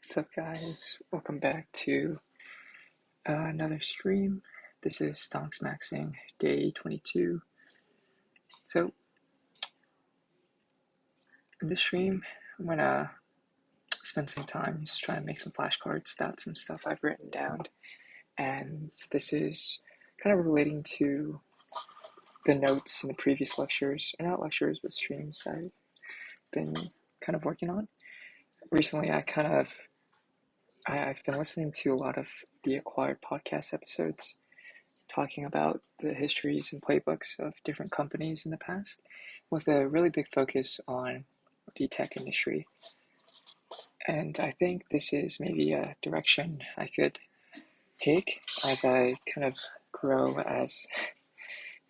What's up, guys? Welcome back to another stream. This is Stonks Maxxing, day 22. So, in this stream, I'm gonna spend some time just trying to make some flashcards about some stuff I've written down. And this is kind of relating to the notes in the previous lectures, or not lectures, but streams I've been kind of working on. Recently, I've been listening to a lot of the acquired podcast episodes talking about the histories and playbooks of different companies in the past, with a really big focus on the tech industry. And I think this is maybe a direction I could take as I kind of grow as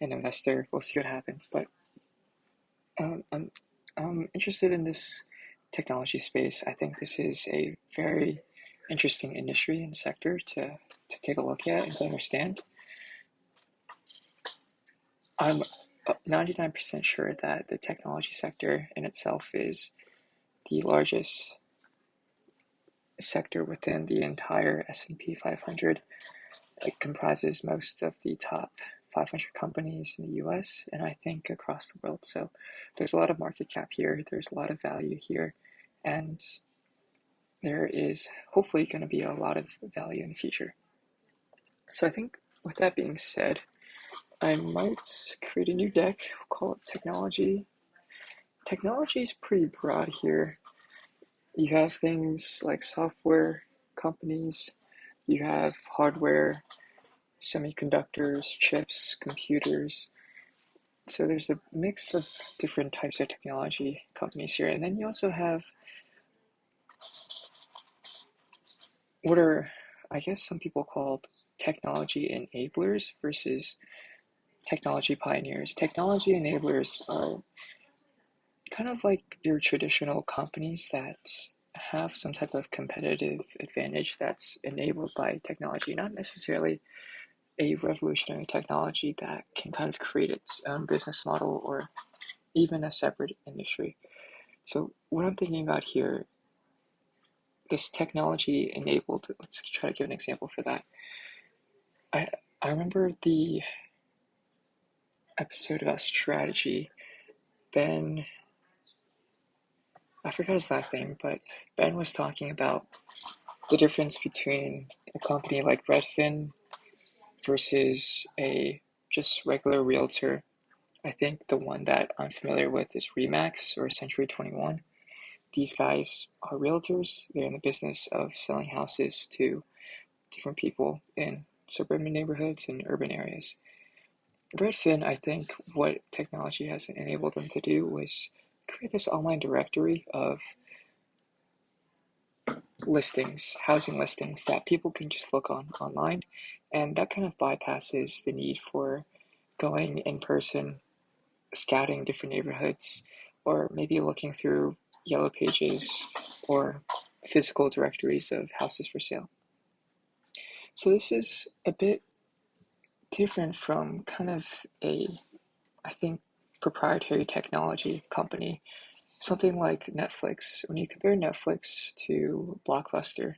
an investor. We'll see what happens. But I'm interested in this technology space. I think this is a very interesting industry and sector to take a look at and to understand. I'm 99% sure that the technology sector in itself is the largest sector within the entire S&P 500. It comprises most of the top 500 companies in the US and I think across the world. So there's a lot of market cap here, there's a lot of value here, and there is hopefully going to be a lot of value in the future. So I think with that being said, I might create a new deck, we'll call it technology. Technology is pretty broad here. You have things like software companies, you have hardware, semiconductors, chips, computers. So there's a mix of different types of technology companies here. And then you also have what are, I guess some people called technology enablers versus technology pioneers. Technology enablers are kind of like your traditional companies that have some type of competitive advantage that's enabled by technology, not necessarily a revolutionary technology that can kind of create its own business model or even a separate industry. So what I'm thinking about here, this technology enabled, let's try to give an example for that. I remember the episode about strategy. Ben, I forgot his last name, but Ben was talking about the difference between a company like Redfin versus a just regular realtor. I think the one that I'm familiar with is Remax or Century 21. These guys are realtors. They're in the business of selling houses to different people in suburban neighborhoods and urban areas. Redfin, I think what technology has enabled them to do was create this online directory of listings, housing listings that people can just look on online, and that kind of bypasses the need for going in person, scouting different neighborhoods, or maybe looking through yellow pages or physical directories of houses for sale. So this is a bit different from kind of a, I think, proprietary technology company. Something like Netflix. When you compare Netflix to Blockbuster,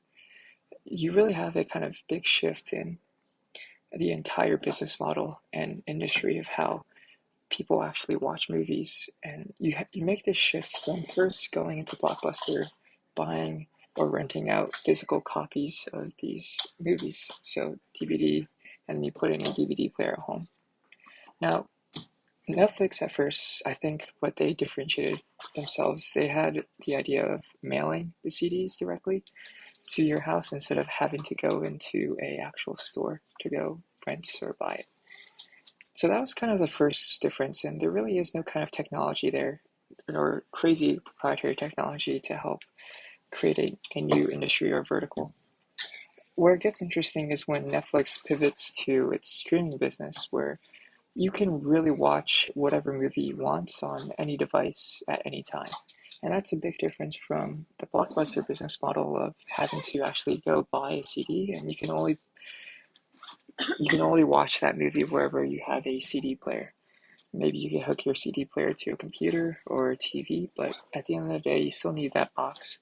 you really have a kind of big shift in the entire business model and industry of how people actually watch movies. And you make this shift from first going into Blockbuster, buying or renting out physical copies of these movies, so DVD, and then you put in your DVD player at home. Now, Netflix at first, I think what they differentiated themselves, they had the idea of mailing the CDs directly to your house instead of having to go into a actual store to go rent or buy it. So that was kind of the first difference, and there really is no kind of technology there or crazy proprietary technology to help create a new industry or vertical. Where it gets interesting is when Netflix pivots to its streaming business, where you can really watch whatever movie you want on any device at any time. And that's a big difference from the Blockbuster business model of having to actually go buy a CD, and you can only watch that movie wherever you have a CD player. Maybe you can hook your CD player to a computer or a TV, but at the end of the day, you still need that box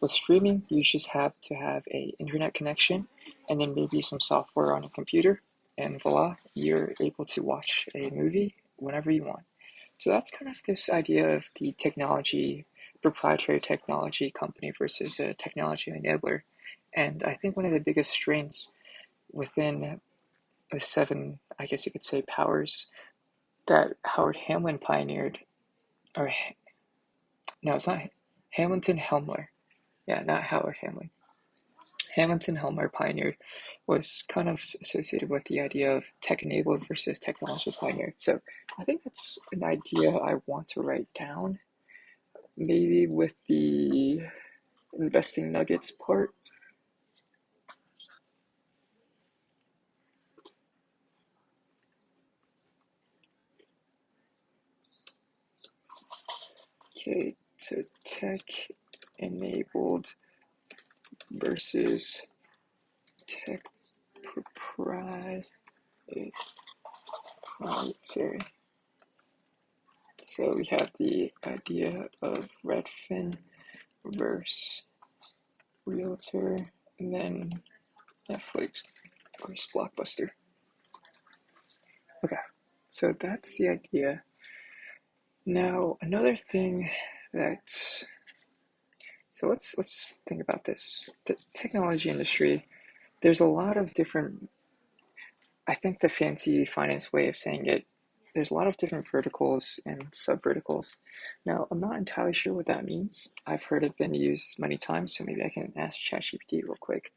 with streaming, you just have to have a internet connection and then maybe some software on a computer, and voila, you're able to watch a movie whenever you want. So that's kind of this idea of the technology, proprietary technology company versus a technology enabler. And I think one of the biggest strengths within the seven, I guess you could say, powers that Howard Hamlin pioneered, or no, it's not Hamilton Helmler. Yeah, not Howard Hamlin. Hamilton Helmer pioneered was kind of associated with the idea of tech enabled versus technology pioneered. So I think that's an idea I want to write down, maybe with the investing nuggets part. Okay, so tech enabled versus tech proprietary. So we have the idea of Redfin versus Realtor, and then Netflix versus Blockbuster. Okay, so that's the idea. Now, another thing that's so let's think about this. The technology industry, there's a lot of different, I think the fancy finance way of saying it, there's a lot of different verticals and sub-verticals. Now, I'm not entirely sure what that means. I've heard it been used many times, so maybe I can ask ChatGPT real quick.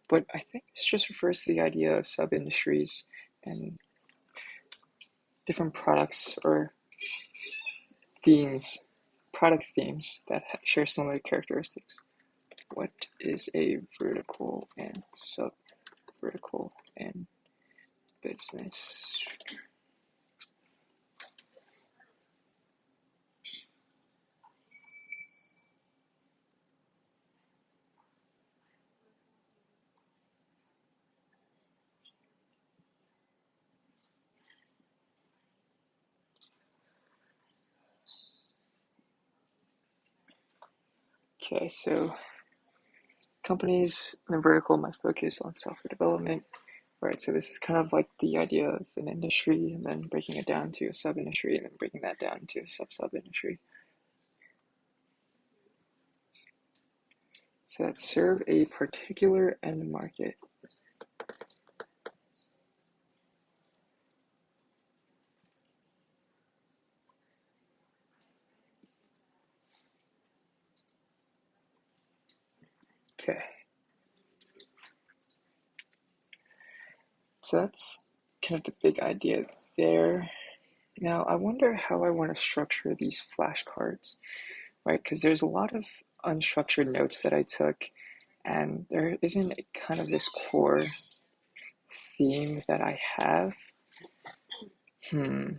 But I think this just refers to the idea of sub-industries and different products or themes, product themes that share similar characteristics. What is a vertical and sub-vertical in business? Okay, so companies in the vertical might focus on software development. Right, so this is kind of like the idea of an industry and then breaking it down to a sub-industry and then breaking that down to a sub-sub-industry. So that serve a particular end market. Okay. So that's kind of the big idea there. Now, I wonder how I want to structure these flashcards, right? Because there's a lot of unstructured notes that I took, and there isn't kind of this core theme that I have. Hmm.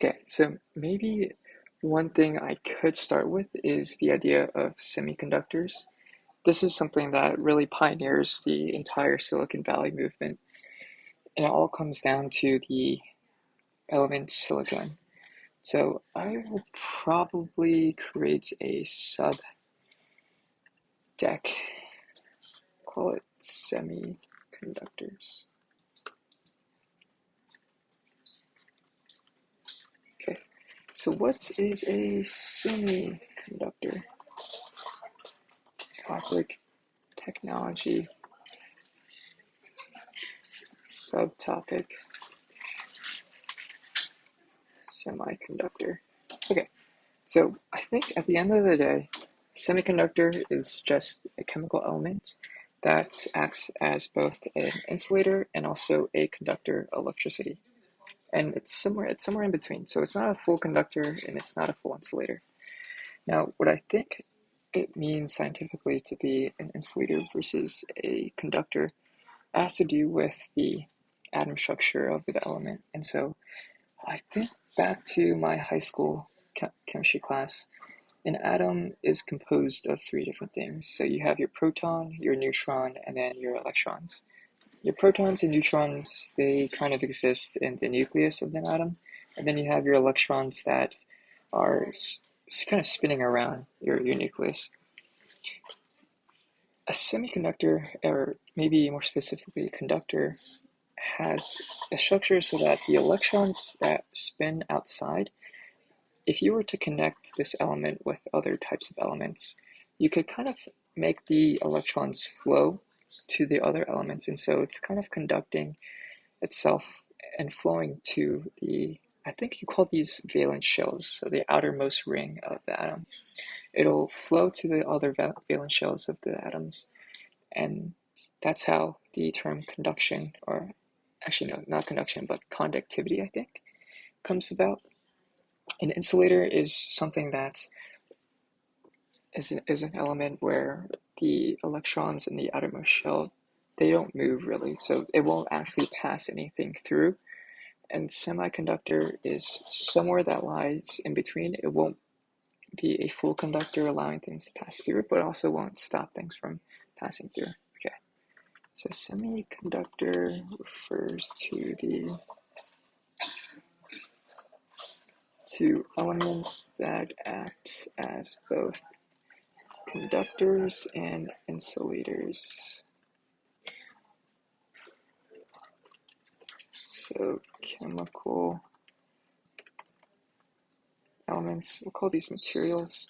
Okay, so maybe one thing I could start with is the idea of semiconductors. This is something that really pioneers the entire Silicon Valley movement, and it all comes down to the element silicon. So I will probably create a sub deck, call it semiconductors. Okay, so what is a semiconductor? Topic, technology, subtopic, semiconductor. Okay, so I think at the end of the day, semiconductor is just a chemical element that acts as both an insulator and also a conductor of electricity. And it's somewhere in between. So it's not a full conductor and it's not a full insulator. Now, what I think it means scientifically to be an insulator versus a conductor has to do with the atom structure of the element. And so I think back to my high school chemistry class, an atom is composed of three different things. So you have your proton, your neutron, and then your electrons. Your protons and neutrons, they kind of exist in the nucleus of an atom, and then you have your electrons that are kind of spinning around your nucleus. A semiconductor, or maybe more specifically a conductor, has a structure so that the electrons that spin outside, if you were to connect this element with other types of elements, you could kind of make the electrons flow to the other elements, and so it's kind of conducting itself and flowing to the, I think you call these valence shells, so the outermost ring of the atom. It'll flow to the other valence shells of the atoms, and that's how the term conduction, or actually no, not conduction, but conductivity, I think, comes about. An insulator is something that is an element where the electrons in the outermost shell, they don't move really, so it won't actually pass anything through. And semiconductor is somewhere that lies in between. It won't be a full conductor allowing things to pass through, but also won't stop things from passing through. Okay, so semiconductor refers to elements that act as both conductors and insulators. So chemical elements, we'll call these materials.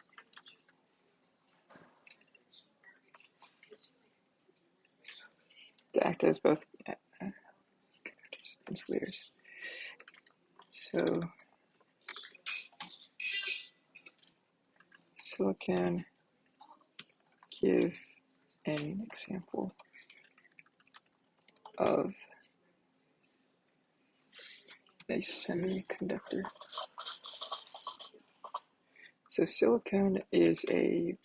That act as both conductors and insulators. So silicon, give an example of a semiconductor. So silicon is a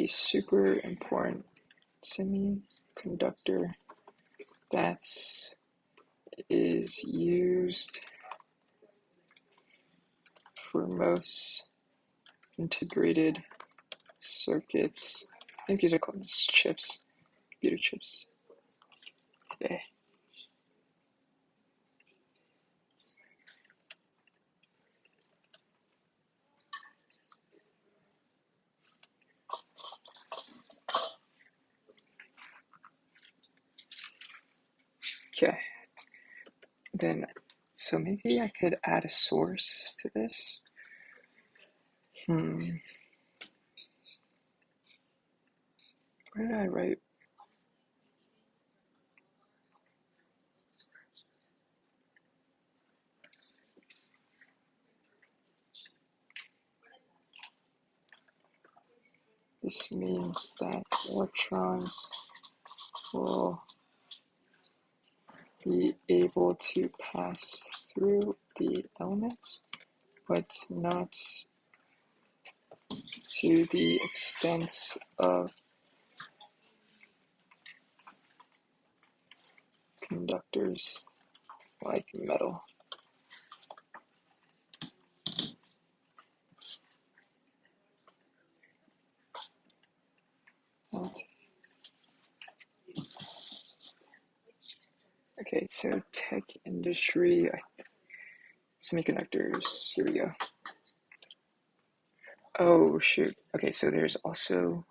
super important semiconductor that is used for most integrated circuits. I think these are called chips, computer chips today. Okay, then, so maybe I could add a source to this. Where did I write? This means that electrons will be able to pass through the elements, but not to the extent of conductors like metal. Okay, so tech industry, semiconductors, here we go. Oh shoot, okay, so there's also,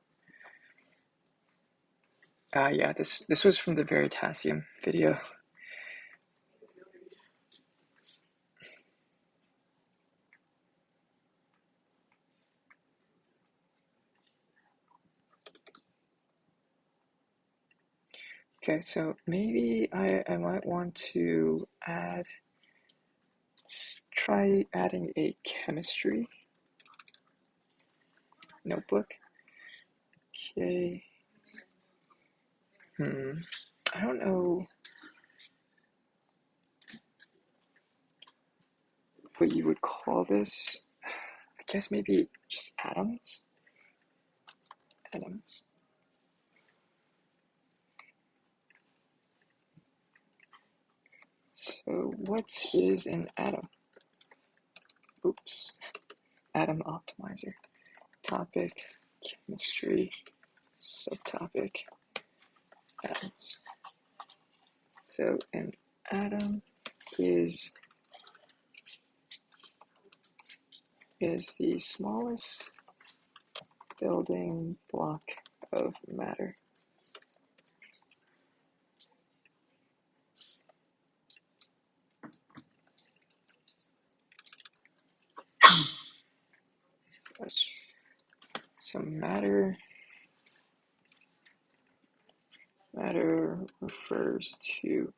yeah, this was from the Veritasium video. Okay, so maybe I might want to try adding a chemistry notebook. Okay. I don't know what you would call this. I guess maybe just atoms? Atoms. So what is an atom? Oops. Atom optimizer. Topic, chemistry, subtopic, atoms. So an atom is the smallest building block of matter. So matter refers to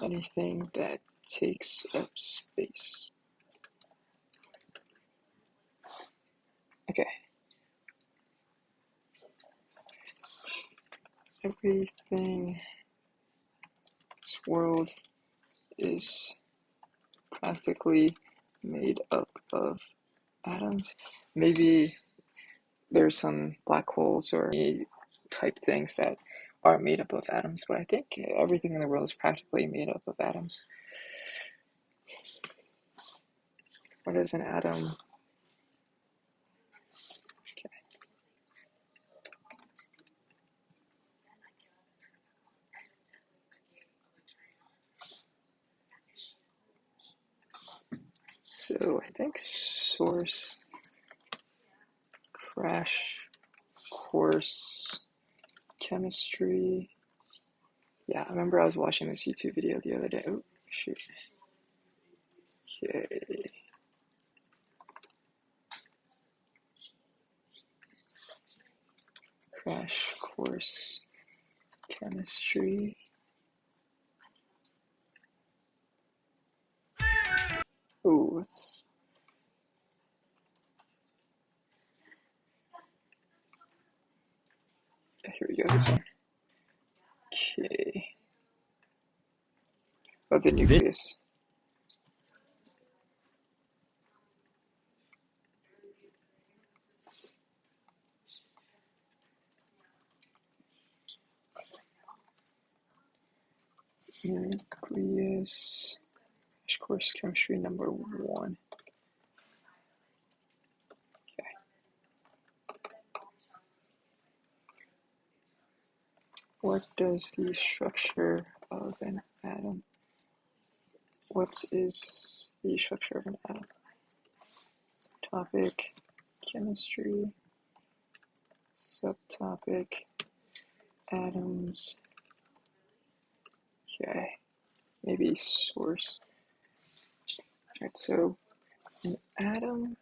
anything that takes up space. Okay. Everything in this world is practically made up of atoms. Maybe there's some black holes or type things that are made up of atoms, but I think everything in the world is practically made up of atoms. What is an atom? Okay. So I think source, crash course, chemistry. Yeah, I remember I was watching this YouTube video the other day. Oh, shoot. Okay. Crash course, chemistry. Oh, let's. Yeah, here we go, this one. Okay. Of the nucleus. Nucleus. Crash course chemistry number 1. Okay. What does the structure of an atom? What is the structure of an atom? Topic, chemistry, subtopic, atoms. Okay, maybe source. Alright, so an atom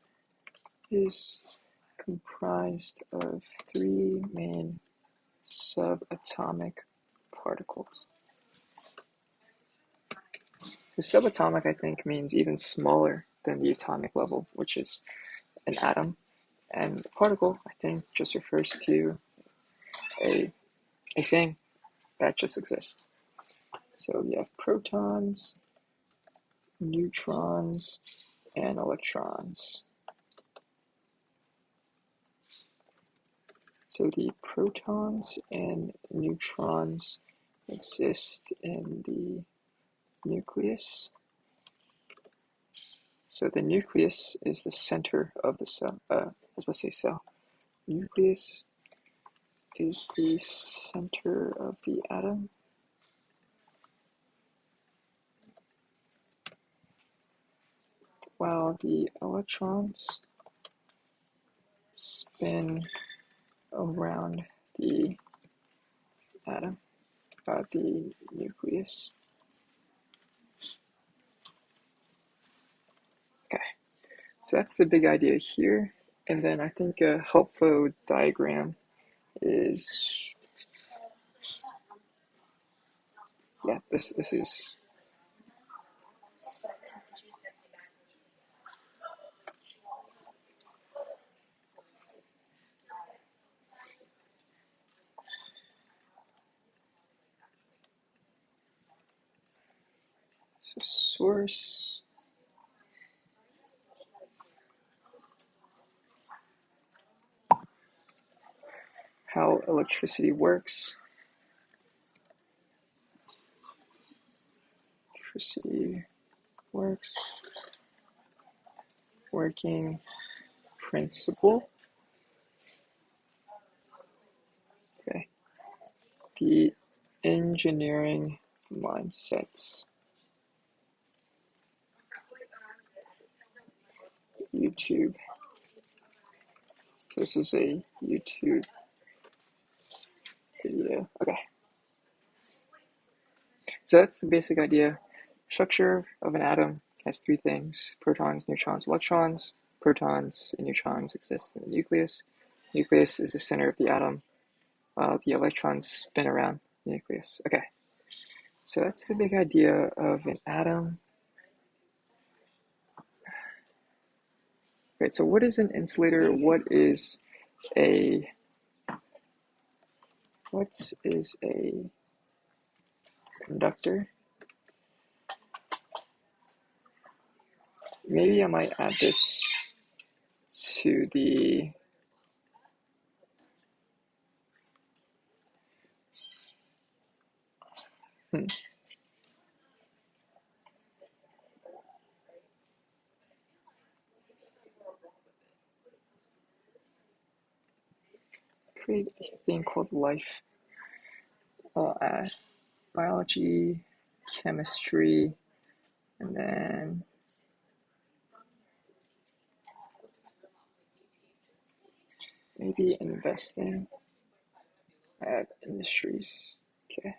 is comprised of 3 main subatomic particles. The subatomic, I think, means even smaller than the atomic level, which is an atom. And particle, I think, just refers to a thing that just exists. So you have protons, neutrons, and electrons. So the protons and neutrons exist in the nucleus. So the nucleus is the center of the cell. I was about to say cell. Nucleus is the center of the atom. While the electrons spin around the atom, the nucleus. Okay, so that's the big idea here. And then I think a helpful diagram is, yeah, this is so source, how electricity works. Electricity works, working principle. Okay. The engineering mindsets. YouTube. This is a YouTube video. Okay. So that's the basic idea. Structure of an atom has three things: protons, neutrons, electrons. Protons and neutrons exist in the nucleus. Nucleus is the center of the atom. The electrons spin around the nucleus. Okay. So that's the big idea of an atom. Right, so what is an insulator? What is a conductor? Maybe I might add this to the create a thing called life. I'll add biology, chemistry, and then maybe investing. Add industries. Okay.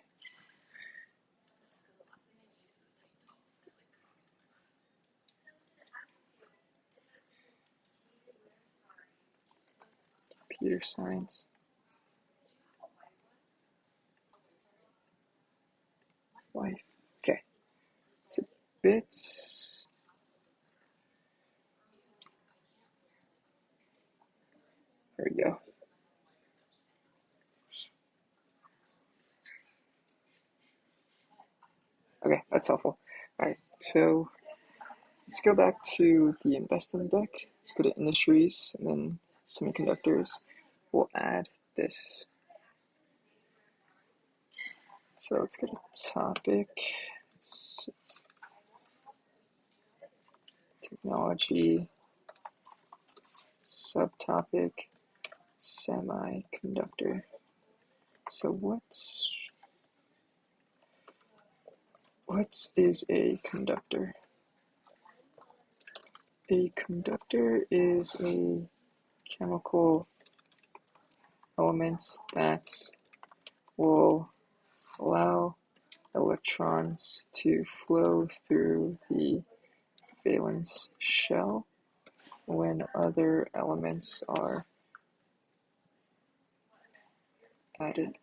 Computer science. Life. Okay. It's a bit. There we go. Okay, that's helpful. All right, so let's go back to the investing deck. Let's go to industries and then semiconductors. We'll add this. So let's go to topic, technology, subtopic, semiconductor. So what is a conductor? A conductor is a chemical element that will allow electrons to flow through the valence shell when other elements are added,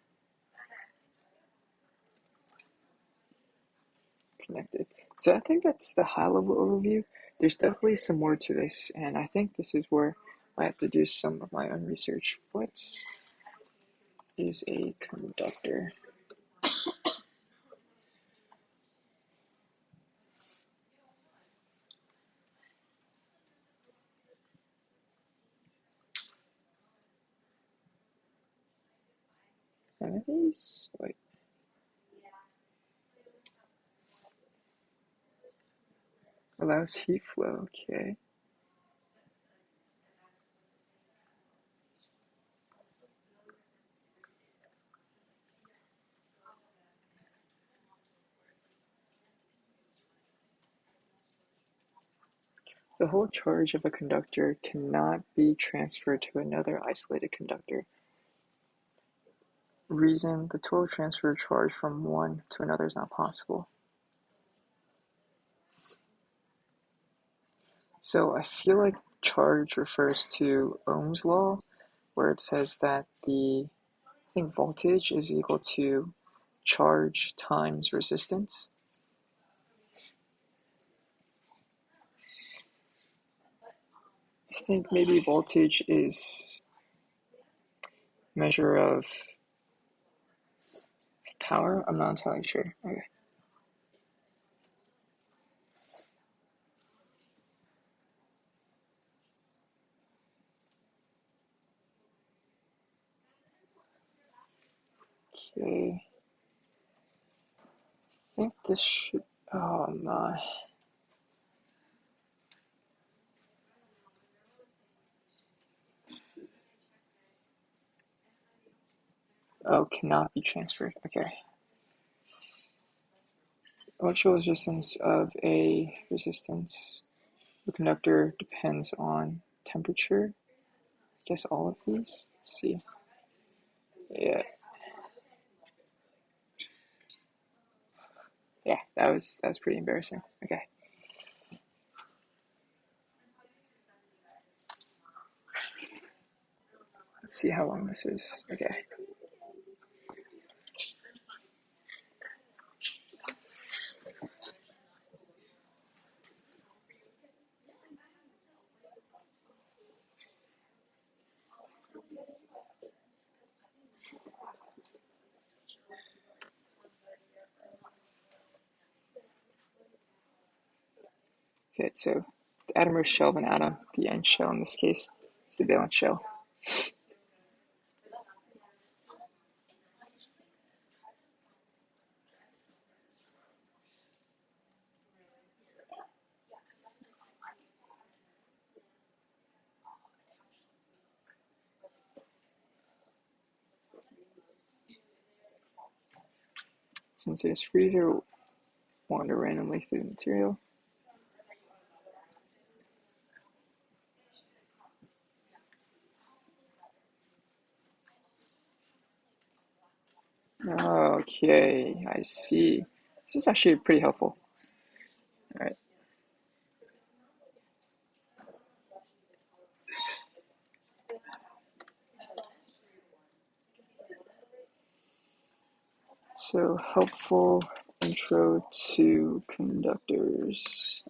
connected. So I think that's the high-level overview. There's definitely some more to this, and I think this is where I have to do some of my own research. What is a conductor? None of these? Wait. Allows heat flow, okay. The whole charge of a conductor cannot be transferred to another isolated conductor. Reason: the total transfer of charge from one to another is not possible. So I feel like charge refers to Ohm's law, where it says that I think voltage is equal to charge times resistance. I think maybe voltage is a measure of power. I'm not entirely sure. Okay. Okay. I think this should. Oh my. Oh, cannot be transferred. Okay. Electrical resistance of a resistance the conductor depends on temperature. I guess all of these. Let's see. Yeah, yeah, that was pretty embarrassing. Okay, let's see how long this is. Okay, okay. So the atomose shell of an atom, the N shell in this case, is the valence shell. Since it is free to wander randomly through the material. Okay, I see. This is actually pretty helpful. All right. So helpful intro to conductors.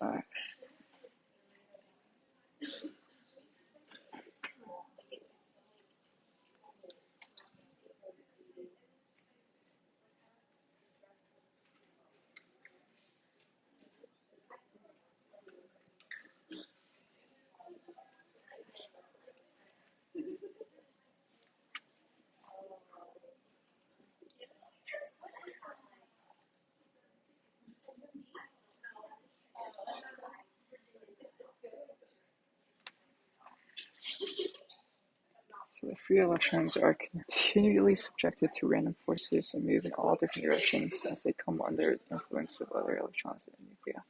So the free electrons are continually subjected to random forces and move in all different directions as they come under the influence of other electrons in the nuclei.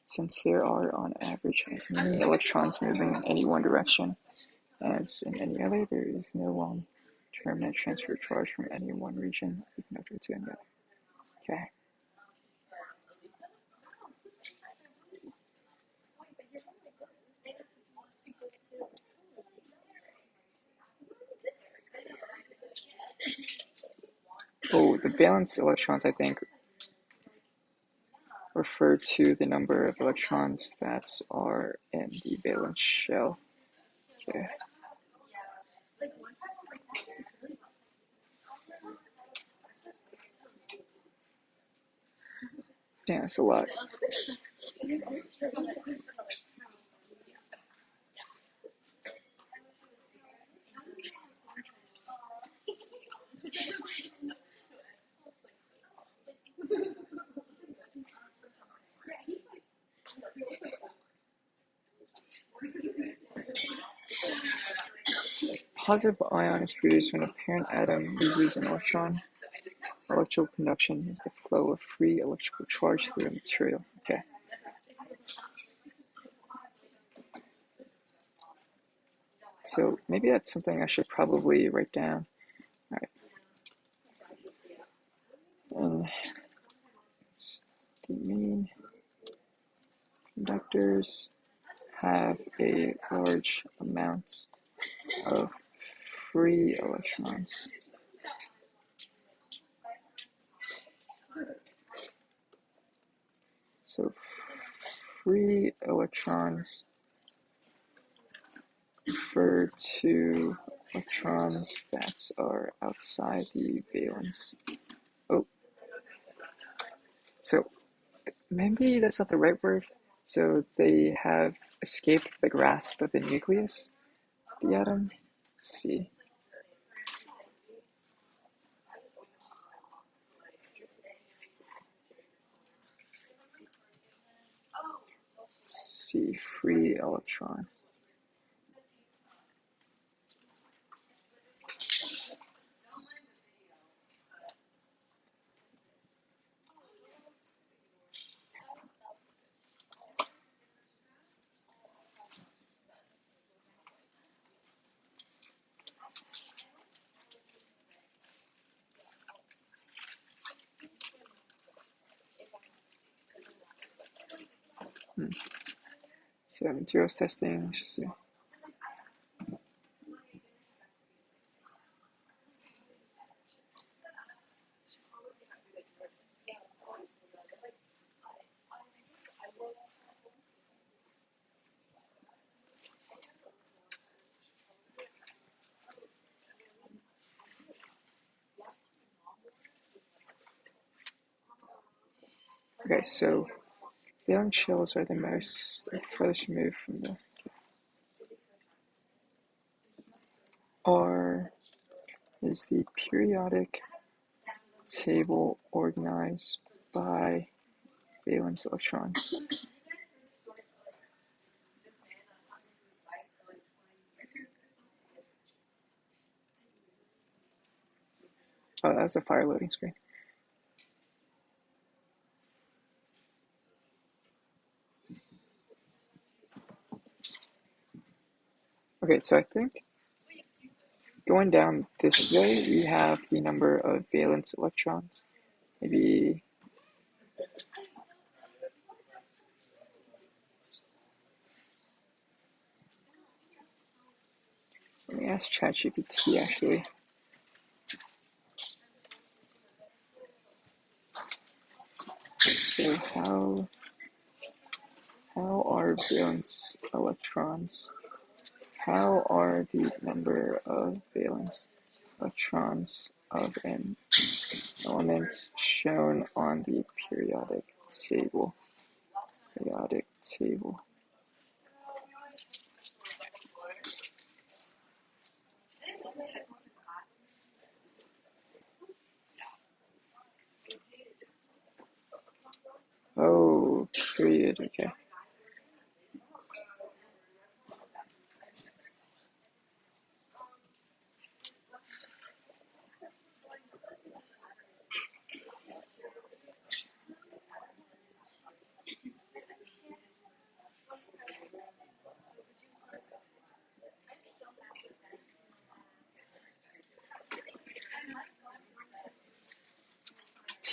Since there are on average as many electrons moving in any one direction as in any other, there is no long-term net transfer charge from any one region of the conductor to another. Okay. Oh, the valence electrons, I think, refer to the number of electrons that are in the valence shell. Okay. Yeah, that's a lot. Positive ion is produced when a parent atom loses an electron. Electrical conduction is the flow of free electrical charge through a material. Okay. So maybe that's something I should probably write down. All right. And the main conductors have a large amount of free electrons. So free electrons refer to electrons that are outside the valence. Oh, so maybe that's not the right word. So they have escaped the grasp of the nucleus, the atom. Let's see. See, free electron. materials testing. Let's just see. Okay, so valence shells are the most furthest removed from the R is the periodic table organized by valence electrons. Oh, that was a fire loading screen. Okay, so I think going down this way, we have the number of valence electrons. Maybe let me ask ChatGPT actually. So how are valence electrons? How are the number of valence electrons of an element shown on the periodic table? Periodic table. Oh, period. Okay.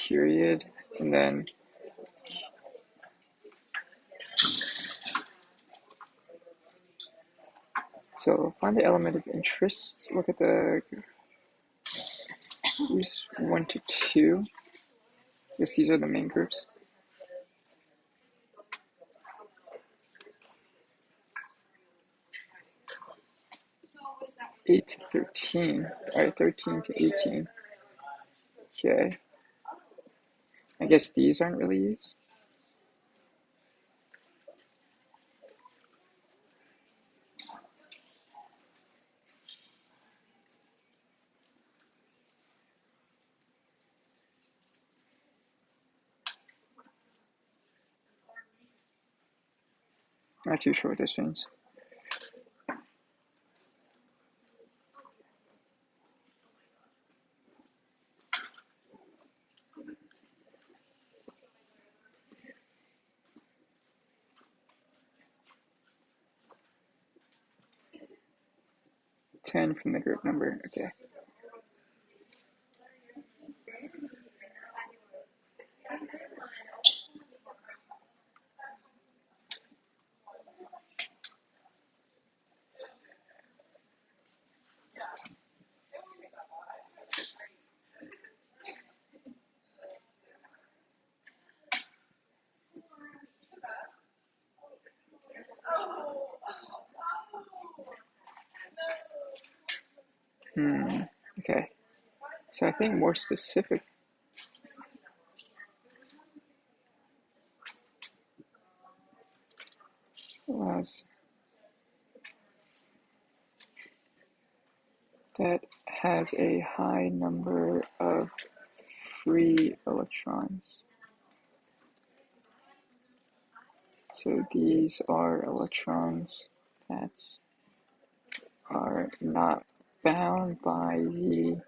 Period, and then so find the element of interest. Look at the groups 1 to 2. Yes, these are the main groups. 8 to 13. Alright, 13 to 18. Okay. I guess these aren't really used. Not too sure what this means. Ten from the group number. Okay. Okay. So I think more specific allows that has a high number of free electrons. So these are electrons that are not bound by the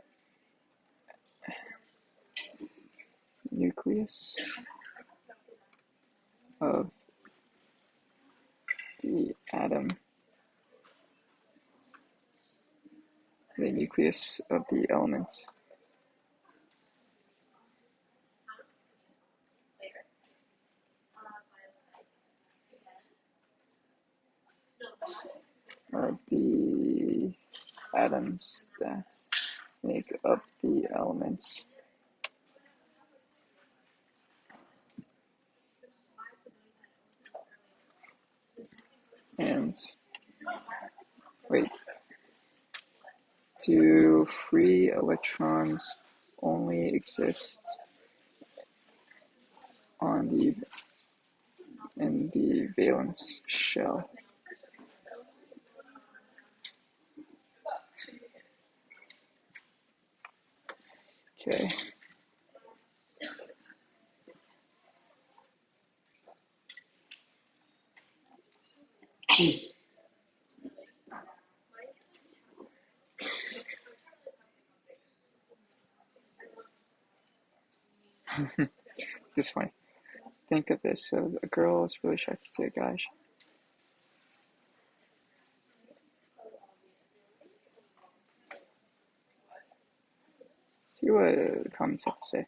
nucleus of the atom, the nucleus of the elements. the atoms that make up the elements. And wait, do free electrons only exist in the valence shell? Okay. This is funny. Think of this. So a girl is really attracted to a guy. See what the comments have to say.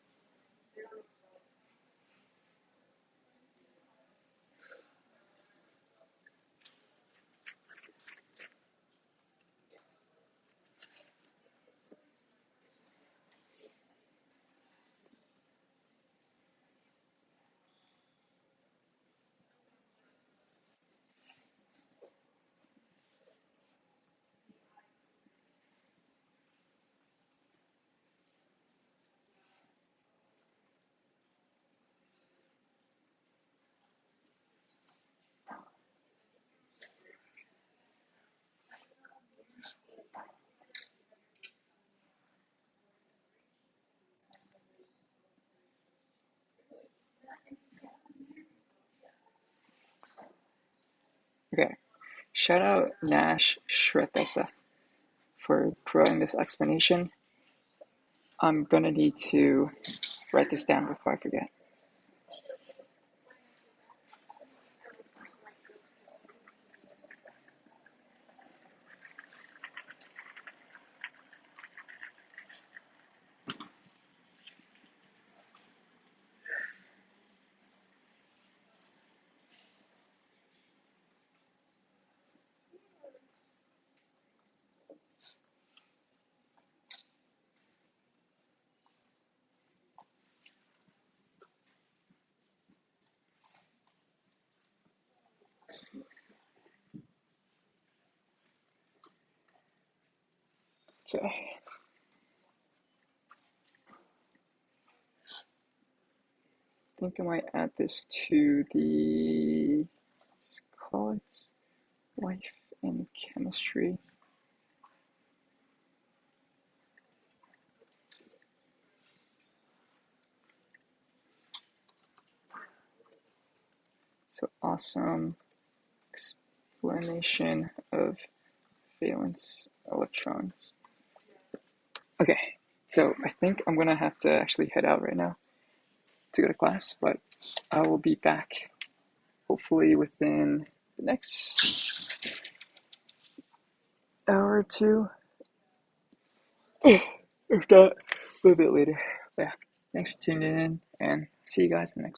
Okay. Shout out Nash Shretesa for providing this explanation. I'm gonna need to write this down before I forget. Okay. I think I might add this to the, let's call it life and chemistry. So awesome explanation of valence electrons. Okay, so I think I'm gonna have to actually head out right now to go to class, but I will be back hopefully within the next hour or two. If not, a little bit later. But yeah, thanks for tuning in, and see you guys in the next